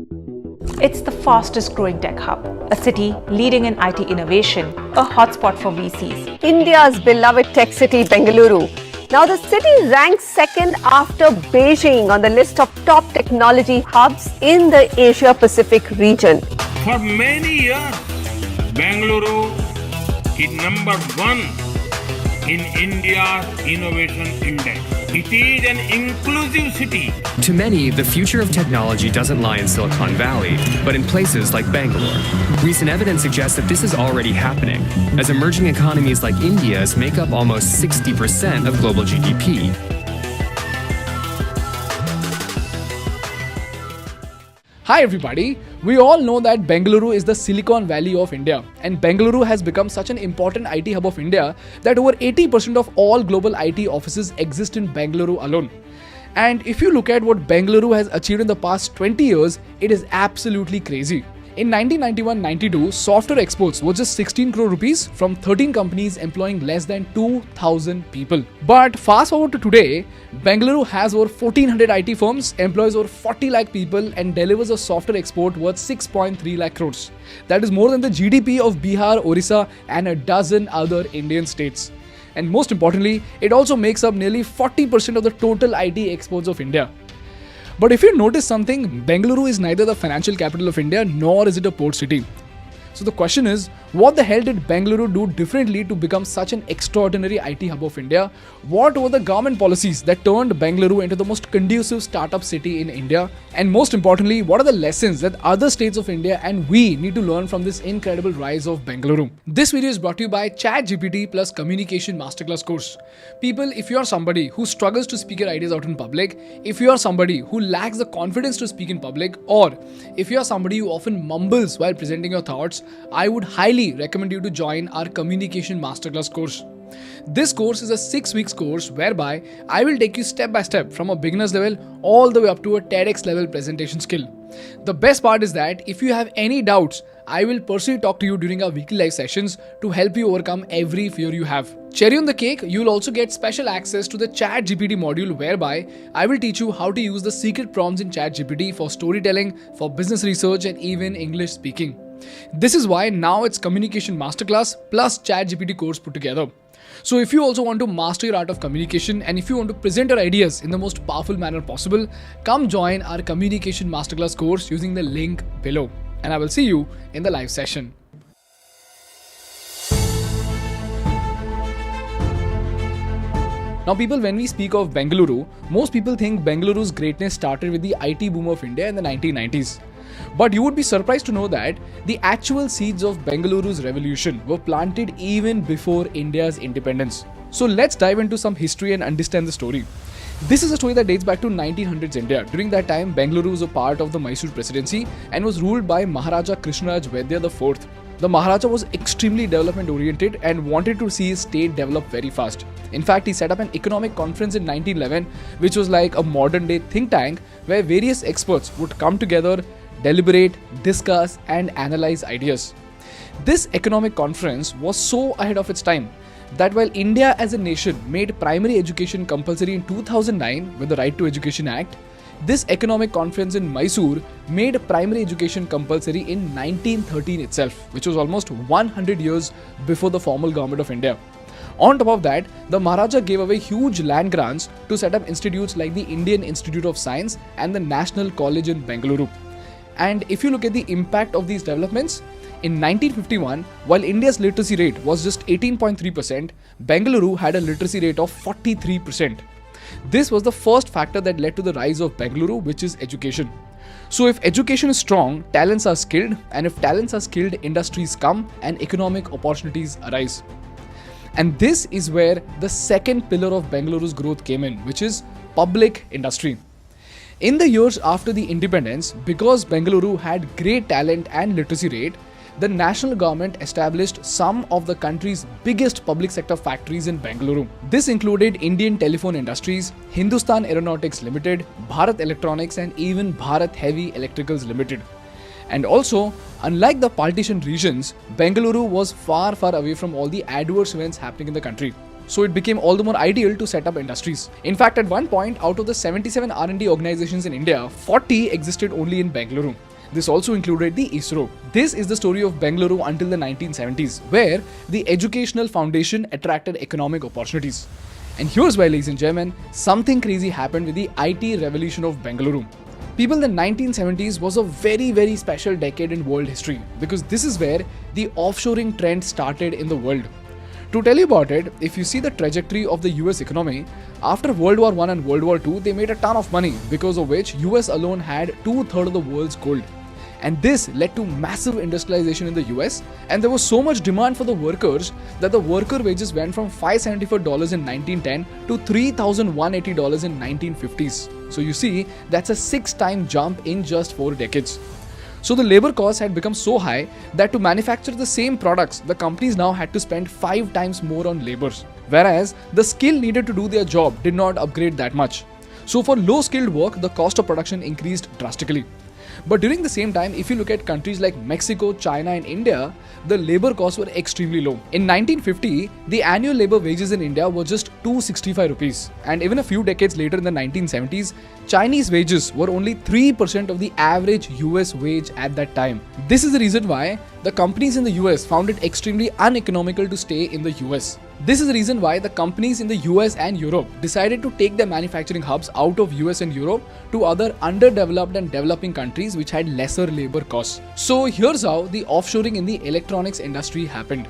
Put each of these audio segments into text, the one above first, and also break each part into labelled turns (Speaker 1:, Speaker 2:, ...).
Speaker 1: It's the fastest growing tech hub, a city leading in IT innovation, a hotspot for VCs.
Speaker 2: India's beloved tech city, Bangalore. Now the city ranks second after Beijing on the list of top technology hubs in the Asia-Pacific region.
Speaker 3: For many years, Bangalore is number one in India's innovation index. It is an inclusive city.
Speaker 4: To many, the future of technology doesn't lie in Silicon Valley, but in places like Bangalore. Recent evidence suggests that this is already happening, as emerging economies like India's make up almost 60% of global GDP.
Speaker 5: Hi everybody, we all know that Bangalore is the Silicon Valley of India, and Bangalore has become such an important IT hub of India that over 80% of all global IT offices exist in Bangalore alone. And if you look at what Bangalore has achieved in the past 20 years, it is absolutely crazy. In 1991-92, software exports were just 16 crore rupees from 13 companies employing less than 2,000 people. But fast forward to today, Bangalore has over 1,400 IT firms, employs over 40 lakh people and delivers a software export worth 6.3 lakh crores. That is more than the GDP of Bihar, Orissa and a dozen other Indian states. And most importantly, it also makes up nearly 40% of the total IT exports of India. But if you notice something, Bangalore is neither the financial capital of India nor is it a port city. So the question is, what the hell did Bangalore do differently to become such an extraordinary IT hub of India? What were the government policies that turned Bangalore into the most conducive startup city in India? And most importantly, what are the lessons that other states of India and we need to learn from this incredible rise of Bangalore? This video is brought to you by ChatGPT plus Communication Masterclass course. People, if you are somebody who struggles to speak your ideas out in public, if you are somebody who lacks the confidence to speak in public, or if you are somebody who often mumbles while presenting your thoughts, I would highly recommend you to join our Communication Masterclass course. This course is a 6 weeks course whereby I will take you step by step from a beginner's level all the way up to a TEDx level presentation skill. The best part is that if you have any doubts, I will personally talk to you during our weekly live sessions to help you overcome every fear you have. Cherry on the cake, you will also get special access to the ChatGPT module whereby I will teach you how to use the secret prompts in ChatGPT for storytelling, for business research and even English speaking. This is why now it's Communication Masterclass plus ChatGPT course put together. So if you also want to master your art of communication and if you want to present your ideas in the most powerful manner possible, come join our Communication Masterclass course using the link below. And I will see you in the live session. Now people, when we speak of Bangalore, most people think Bangaluru's greatness started with the IT boom of India in the 1990s. But you would be surprised to know that the actual seeds of Bengaluru's revolution were planted even before India's independence. So let's dive into some history and understand the story. This is a story that dates back to 1900s India. During that time, Bangalore was a part of the Mysore presidency and was ruled by Maharaja Krishnaraj Vaidya IV. The Maharaja was extremely development oriented and wanted to see his state develop very fast. In fact, he set up an economic conference in 1911, which was like a modern day think tank where various experts would come together, deliberate, discuss and analyze ideas. This economic conference was so ahead of its time that while India as a nation made primary education compulsory in 2009 with the Right to Education Act, this economic conference in Mysore made primary education compulsory in 1913 itself, which was almost 100 years before the formal government of India. On top of that, the Maharaja gave away huge land grants to set up institutes like the Indian Institute of Science and the National College in Bangalore. And if you look at the impact of these developments, in 1951, while India's literacy rate was just 18.3%, Bangalore had a literacy rate of 43%. This was the first factor that led to the rise of Bangalore, which is education. So if education is strong, talents are skilled, and if talents are skilled, industries come and economic opportunities arise. And this is where the second pillar of Bangalore's growth came in, which is public industry. In the years after the independence, because Bangalore had great talent and literacy rate, the national government established some of the country's biggest public sector factories in Bangalore. This included Indian Telephone Industries, Hindustan Aeronautics Limited, Bharat Electronics and even Bharat Heavy Electricals Limited. And also, unlike the partition regions, Bangalore was far away from all the adverse events happening in the country. So it became all the more ideal to set up industries. In fact, at one point, out of the 77 R&D organizations in India, 40 existed only in Bangalore. This also included the ISRO. This is the story of Bangalore until the 1970s, where the educational foundation attracted economic opportunities. And here's why, ladies and gentlemen, something crazy happened with the IT revolution of Bangalore. People, the 1970s was a very, very special decade in world history because this is where the offshoring trend started in the world. To tell you about it, if you see the trajectory of the US economy, after World War I and World War II, they made a ton of money, because of which US alone had 2/3 of the world's gold. And this led to massive industrialization in the US, and there was so much demand for the workers that the worker wages went from $574 in 1910 to $3,180 in 1950s. So you see, that's a 6-time jump in just 4 decades. So the labor costs had become so high that to manufacture the same products, the companies now had to spend 5 times more on labors. Whereas the skill needed to do their job did not upgrade that much. So for low skilled work, the cost of production increased drastically. But during the same time, if you look at countries like Mexico, China and India, the labor costs were extremely low. In 1950, the annual labor wages in India were just 265 rupees. And even a few decades later in the 1970s, Chinese wages were only 3% of the average US wage at that time. This is the reason why the companies in the US found it extremely uneconomical to stay in the US. This is the reason why the companies in the US and Europe decided to take their manufacturing hubs out of US and Europe to other underdeveloped and developing countries which had lesser labor costs. So here's how the offshoring in the electronics industry happened.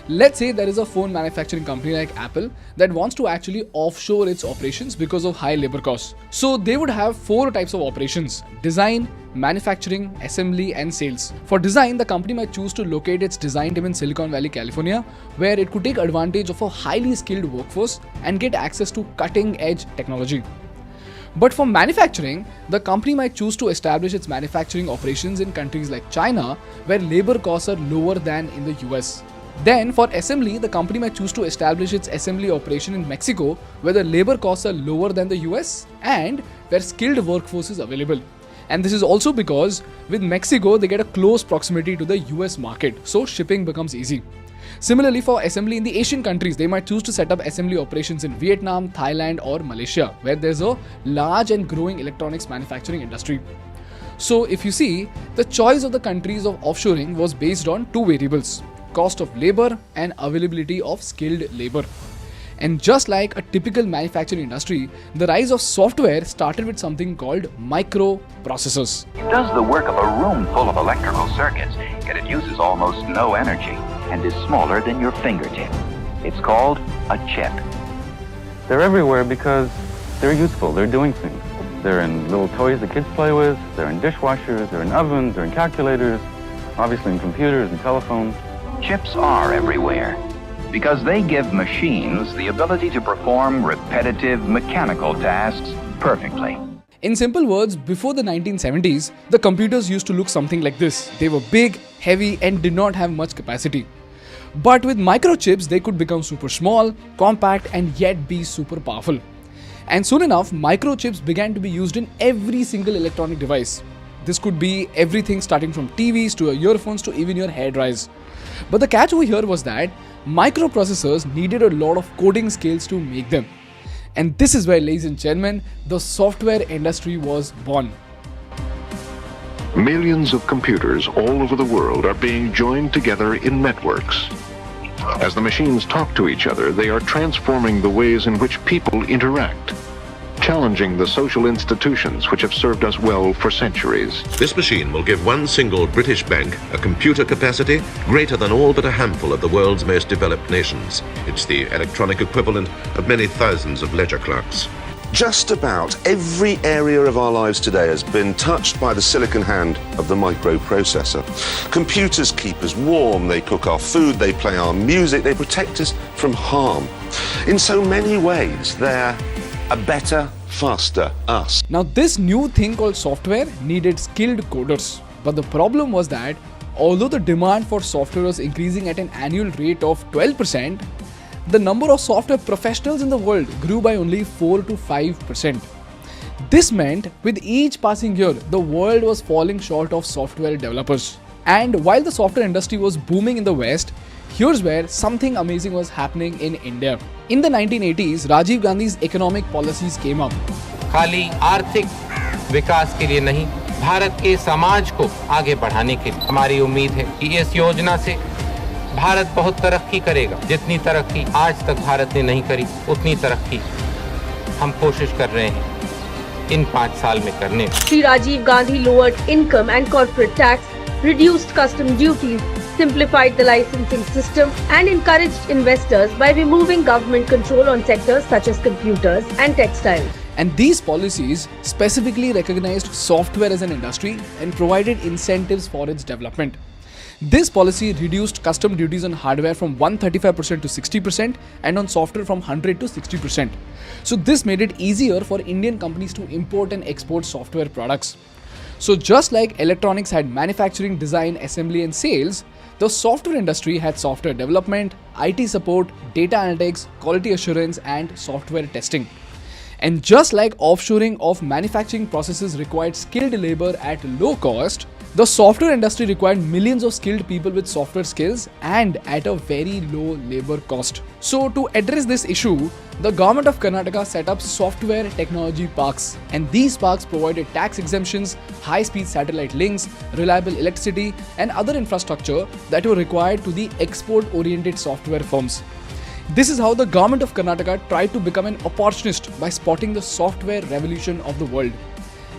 Speaker 5: Let's say there is a phone manufacturing company like Apple that wants to actually offshore its operations because of high labor costs. So they would have 4 types of operations: design, manufacturing, assembly and sales. For design, the company might choose to locate its design team in Silicon Valley, California, where it could take advantage of a highly skilled workforce and get access to cutting-edge technology. But for manufacturing, the company might choose to establish its manufacturing operations in countries like China, where labor costs are lower than in the US. Then for assembly, the company might choose to establish its assembly operation in Mexico, where the labor costs are lower than the US and where skilled workforce is available. And this is also because with Mexico, they get a close proximity to the US market, so shipping becomes easy. Similarly, for assembly in the Asian countries, they might choose to set up assembly operations in Vietnam, Thailand or Malaysia, where there's a large and growing electronics manufacturing industry. So if you see, the choice of the countries of offshoring was based on 2 variables: cost of labor and availability of skilled labor. And just like a typical manufacturing industry, the rise of software started with something called microprocessors.
Speaker 6: It does the work of a room full of electrical circuits, yet it uses almost no energy and is smaller than your fingertip. It's called a chip.
Speaker 7: They're everywhere because they're useful, they're doing things. They're in little toys that kids play with, they're in dishwashers, they're in ovens, they're in calculators, obviously in computers and telephones.
Speaker 6: Chips are everywhere because they give machines the ability to perform repetitive mechanical tasks perfectly.
Speaker 5: In simple words, before the 1970s, the computers used to look something like this. They were big, heavy and did not have much capacity. But with microchips, they could become super small, compact and yet be super powerful. And soon enough, microchips began to be used in every single electronic device. This could be everything starting from TVs to your earphones to even your hair dryers. But the catch over here was that microprocessors needed a lot of coding skills to make them. And this is where, ladies and gentlemen, the software industry was born.
Speaker 8: Millions of computers all over the world are being joined together in networks. As the machines talk to each other, they are transforming the ways in which people interact, challenging the social institutions which have served us well for centuries.
Speaker 9: This machine will give one single British bank a computer capacity greater than all but a handful of the world's most developed nations. It's the electronic equivalent of many thousands of ledger clerks.
Speaker 10: Just about every area of our lives today has been touched by the silicon hand of the microprocessor. Computers keep us warm, they cook our food, they play our music, they protect us from harm. In so many ways, they're a better, faster us.
Speaker 5: Now this new thing called software needed skilled coders. But the problem was that although the demand for software was increasing at an annual rate of 12%, the number of software professionals in the world grew by only 4 to 5%. This meant with each passing year, the world was falling short of software developers. And while the software industry was booming in the West, here's where something amazing was happening in India. In the 1980s, Rajiv Gandhi's economic policies came up.
Speaker 11: खाली आर्थिक विकास के लिए नहीं, भारत के समाज को आगे बढ़ाने के लिए हमारी उम्मीद है कि इस योजना से भारत बहुत तरक्की करेगा। जितनी तरक्की आज तक भारत ने नहीं करी, उतनी तरक्की हम कोशिश कर रहे हैं इन 5 साल में करने।
Speaker 2: Shri Rajiv Gandhi lowered income and corporate tax, reduced custom duties, simplified the licensing system, and encouraged investors by removing government control on sectors such as computers and textiles.
Speaker 5: And these policies specifically recognized software as an industry and provided incentives for its development. This policy reduced custom duties on hardware from 135% to 60% and on software from 100 to 60%. So this made it easier for Indian companies to import and export software products. So just like electronics had manufacturing, design, assembly and sales, the software industry had software development, IT support, data analytics, quality assurance and software testing. And just like offshoring of manufacturing processes required skilled labor at low cost, the software industry required millions of skilled people with software skills and at a very low labor cost. So to address this issue, the government of Karnataka set up software technology parks, and these parks provided tax exemptions, high-speed satellite links, reliable electricity and other infrastructure that were required to the export-oriented software firms. This is how the government of Karnataka tried to become an opportunist by spotting the software revolution of the world.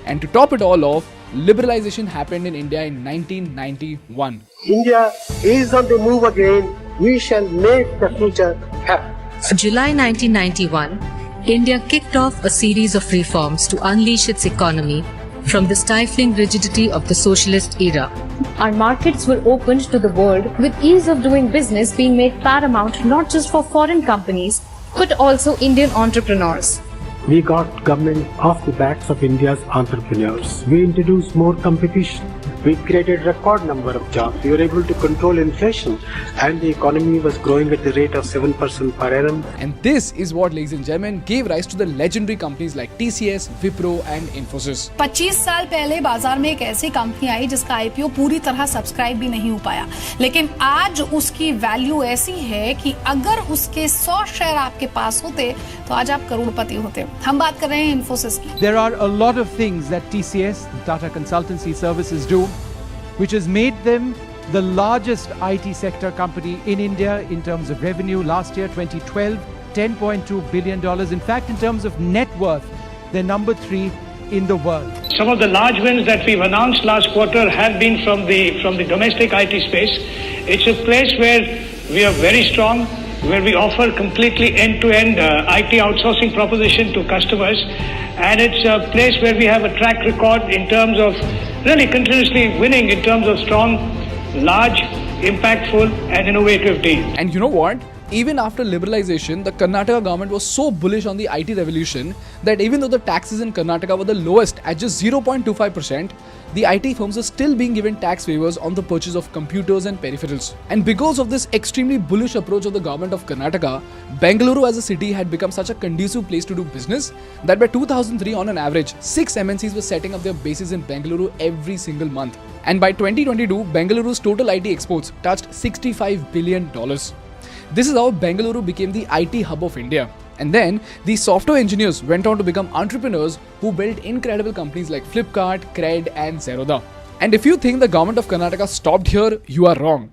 Speaker 5: And to top it all off, liberalization happened in India in 1991.
Speaker 12: India is on the move again. We shall make the future happen.
Speaker 13: July 1991, India kicked off a series of reforms to unleash its economy from the stifling rigidity of the socialist era.
Speaker 14: Our markets were opened to the world, with ease of doing business being made paramount not just for foreign companies but also Indian entrepreneurs.
Speaker 12: We got government off the backs of India's entrepreneurs. We introduced more competition. We created record number of jobs. We were able to control inflation, and the economy was growing at the rate of 7% per annum.
Speaker 5: And this is what, ladies and gentlemen, gave rise to the legendary companies like TCS, Wipro and Infosys.
Speaker 15: 25 साल पहले बाजार में एक ऐसी company आई जिसका IPO पूरी तरह subscribe भी नहीं हो पाया, लेकिन आज उसकी वैल्यू ऐसी है कि अगर उसके 100 शेयर आपके पास होते तो आज आप करोड़पति होते। हम बात कर रहे हैं इन्फोसिस की।
Speaker 16: There are a lot of things that TCS, Tata Consultancy Services, do, which has made them the largest IT sector company in India in terms of revenue. Last year, 2012, $10.2 billion. In fact, in terms of net worth, they're number 3 in the world.
Speaker 17: Some of the large wins that we've announced last quarter have been from the domestic IT space. It's a place where we are very strong, where we offer completely end-to-end IT outsourcing proposition to customers, and it's a place where we have a track record in terms of really continuously winning in terms of strong, large, impactful and innovative deals.
Speaker 5: And you know what? Even after liberalization, the Karnataka government was so bullish on the IT revolution that even though the taxes in Karnataka were the lowest at just 0.25%, the IT firms are still being given tax waivers on the purchase of computers and peripherals. And because of this extremely bullish approach of the government of Karnataka, Bangalore as a city had become such a conducive place to do business that by 2003, on an average, 6 MNCs were setting up their bases in Bangalore every single month. And by 2022, Bangaluru's total IT exports touched $65 billion. This is how Bangalore became the IT hub of India. And then, these software engineers went on to become entrepreneurs who built incredible companies like Flipkart, Cred and Zerodha. And if you think the government of Karnataka stopped here, you are wrong.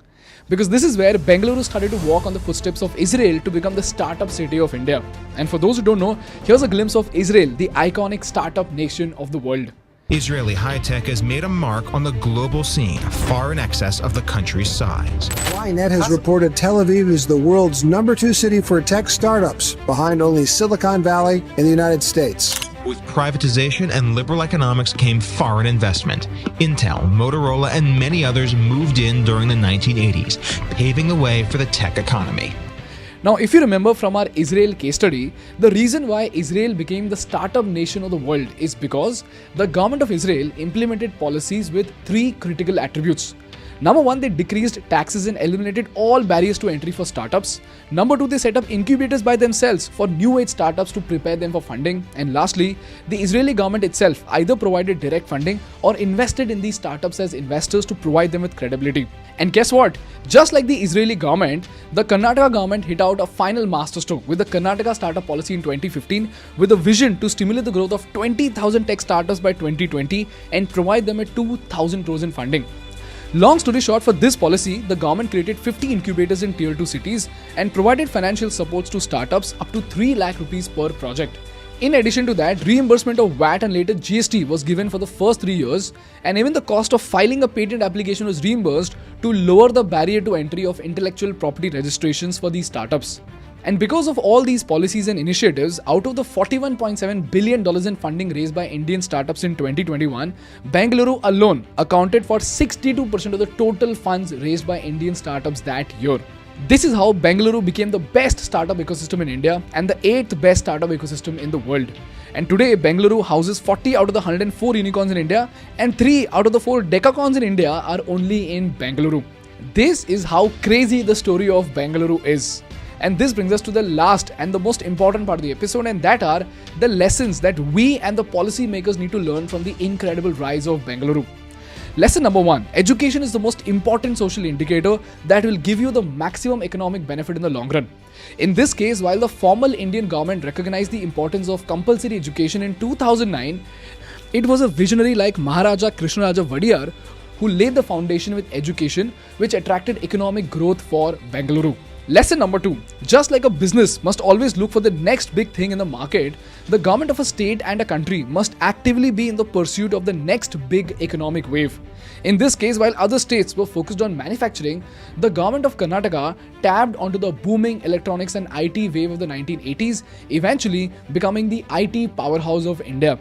Speaker 5: Because this is where Bangalore started to walk on the footsteps of Israel to become the startup city of India. And for those who don't know, here's a glimpse of Israel, the iconic startup nation of the world.
Speaker 18: Israeli high-tech has made a mark on the global scene, far in excess of the country's size.
Speaker 19: Ynet has reported Tel Aviv is the world's #2 city for tech startups, behind only Silicon Valley in the United States.
Speaker 18: With privatization and liberal economics came foreign investment. Intel, Motorola, and many others moved in during the 1980s, paving the way for the tech economy.
Speaker 5: Now, if you remember from our Israel case study, the reason why Israel became the startup nation of the world is because the government of Israel implemented policies with 3 critical attributes. Number 1, they decreased taxes and eliminated all barriers to entry for startups. Number 2, they set up incubators by themselves for new age startups to prepare them for funding. And lastly, the Israeli government itself either provided direct funding or invested in these startups as investors to provide them with credibility. And guess what? Just like the Israeli government, the Karnataka government hit out a final masterstroke with the Karnataka Startup Policy in 2015 with a vision to stimulate the growth of 20,000 tech startups by 2020 and provide them with 2,000 crores in funding. Long story short, for this policy, the government created 50 incubators in tier 2 cities and provided financial supports to startups up to 3 lakh rupees per project. In addition to that, reimbursement of VAT and later GST was given for the first 3 years, and even the cost of filing a patent application was reimbursed to lower the barrier to entry of intellectual property registrations for these startups. And because of all these policies and initiatives, out of the $41.7 billion in funding raised by Indian startups in 2021, Bangalore alone accounted for 62% of the total funds raised by Indian startups that year. This is how Bangalore became the best startup ecosystem in India and the 8th best startup ecosystem in the world. And today, Bangalore houses 40 out of the 104 unicorns in India, and 3 out of the 4 decacorns in India are only in Bangalore. This is how crazy the story of Bangalore is. And this brings us to the last and the most important part of the episode, and that are the lessons that we and the policymakers need to learn from the incredible rise of Bangalore. Lesson number 1. Education is the most important social indicator that will give you the maximum economic benefit in the long run. In this case, while the formal Indian government recognized the importance of compulsory education in 2009, it was a visionary like Maharaja Krishnaraja Vadiyar who laid the foundation with education, which attracted economic growth for Bangalore. Lesson number 2. Just like a business must always look for the next big thing in the market, the government of a state and a country must actively be in the pursuit of the next big economic wave. In this case, while other states were focused on manufacturing, the government of Karnataka tapped onto the booming electronics and IT wave of the 1980s, eventually becoming the IT powerhouse of India.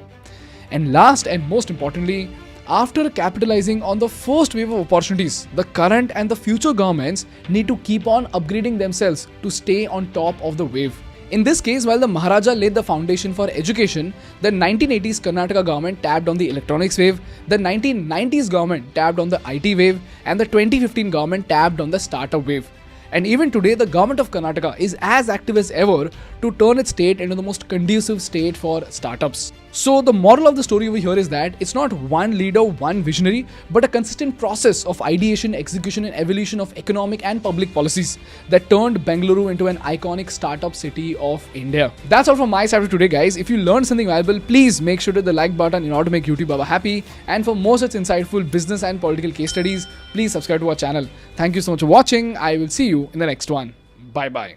Speaker 5: And last and most importantly, after capitalizing on the first wave of opportunities, the current and the future governments need to keep on upgrading themselves to stay on top of the wave. In this case, while the Maharaja laid the foundation for education, the 1980s Karnataka government tapped on the electronics wave, the 1990s government tapped on the IT wave, and the 2015 government tapped on the startup wave. And even today, the government of Karnataka is as active as ever to turn its state into the most conducive state for startups. So the moral of the story over here is that it's not one leader, one visionary, but a consistent process of ideation, execution and evolution of economic and public policies that turned Bangalore into an iconic startup city of India. That's all from my side for today, guys. If you learned something valuable, please make sure to hit the like button in order to make YouTube Baba happy. And for more such insightful business and political case studies, please subscribe to our channel. Thank you so much for watching. I will see you in the next one. Bye bye.